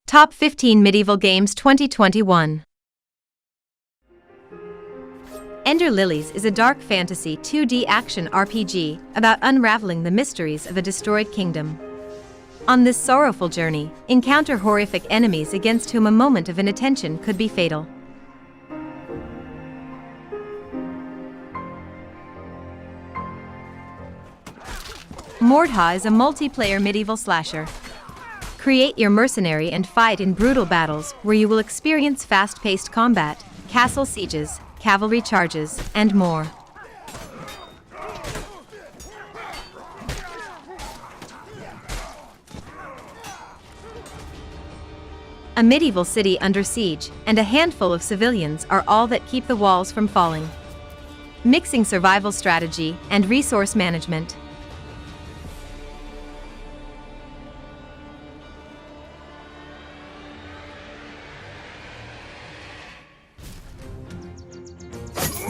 Top 15 Medieval Games 2021. Ender Lilies is a dark fantasy 2D action RPG about unraveling the mysteries of a destroyed kingdom. On this sorrowful journey, encounter horrific enemies against whom a moment of inattention could be fatal. MORDHAU is a multiplayer medieval slasher. Create your mercenary and fight in brutal battles where you will experience fast-paced combat, castle sieges, cavalry charges, and more. A medieval city under siege and a handful of civilians are all that keep the walls from falling. Mixing survival strategy and resource management.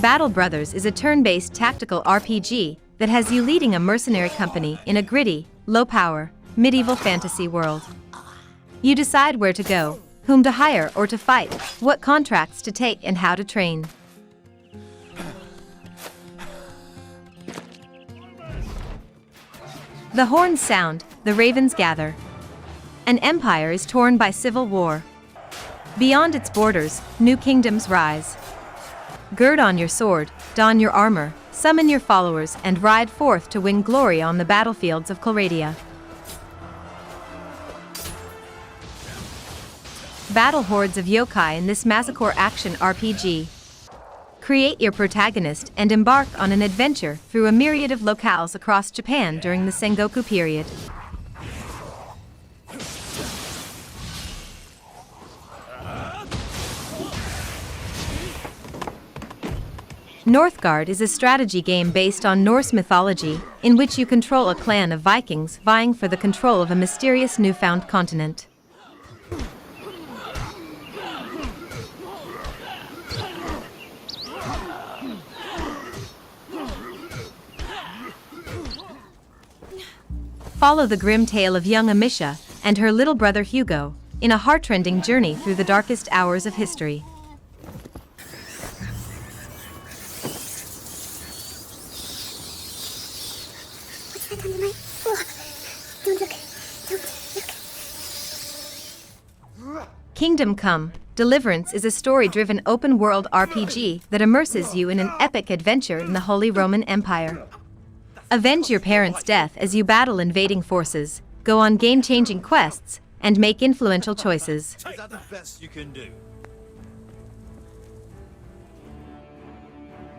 Battle Brothers is a turn-based tactical RPG that has you leading a mercenary company in a gritty, low-power, medieval fantasy world. You decide where to go, whom to hire or to fight, what contracts to take and how to train. The horns sound, the ravens gather. An empire is torn by civil war. Beyond its borders, new kingdoms rise. Gird on your sword, don your armor, summon your followers and ride forth to win glory on the battlefields of Gloria. Battle hordes of yokai in this massacre action RPG. Create your protagonist and embark on an adventure through a myriad of locales across Japan during the Sengoku period. Northgard is a strategy game based on Norse mythology, in which you control a clan of Vikings vying for the control of a mysterious newfound continent. Follow the grim tale of young Amisha and her little brother Hugo in a heartrending journey through the darkest hours of history. Kingdom Come: Deliverance is a story-driven open-world RPG that immerses you in an epic adventure in the Holy Roman Empire. Avenge your parents' death as you battle invading forces, go on game-changing quests, and make influential choices. Is that the best you can do?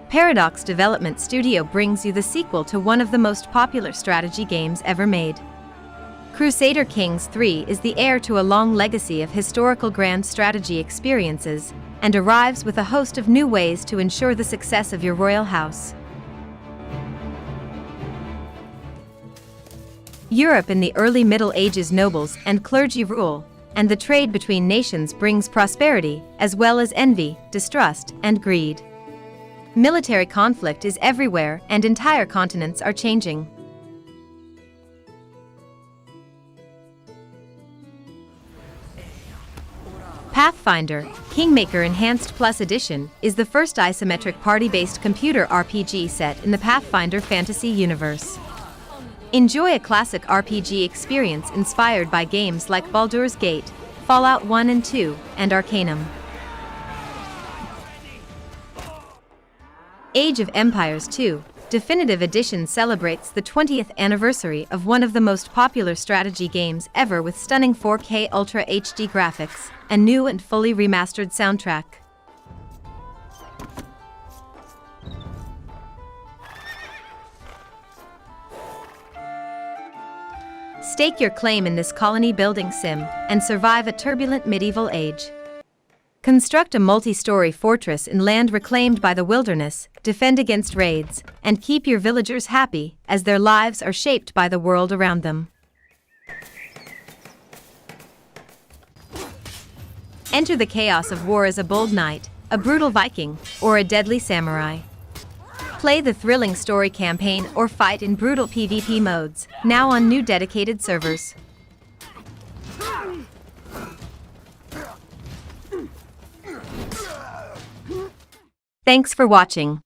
Paradox Development Studio brings you the sequel to one of the most popular strategy games ever made. Crusader Kings III is the heir to a long legacy of historical grand strategy experiences, and arrives with a host of new ways to ensure the success of your royal house. Europe in the early Middle Ages, nobles and clergy rule, and the trade between nations brings prosperity, as well as envy, distrust, and greed. Military conflict is everywhere, and entire continents are changing. Pathfinder, Kingmaker Enhanced Plus Edition, is the first isometric party-based computer RPG set in the Pathfinder fantasy universe. Enjoy a classic RPG experience inspired by games like Baldur's Gate, Fallout 1 and 2, and Arcanum. Age of Empires 2, Definitive Edition celebrates the 20th anniversary of one of the most popular strategy games ever with stunning 4K Ultra HD graphics, a new and fully remastered soundtrack. Stake your claim in this colony-building sim and survive a turbulent medieval age. Construct a multi-story fortress in land reclaimed by the wilderness, defend against raids, and keep your villagers happy as their lives are shaped by the world around them. Enter the chaos of war as a bold knight, a brutal Viking, or a deadly samurai. Play the thrilling story campaign or fight in brutal PvP modes, now on new dedicated servers. Thanks for watching.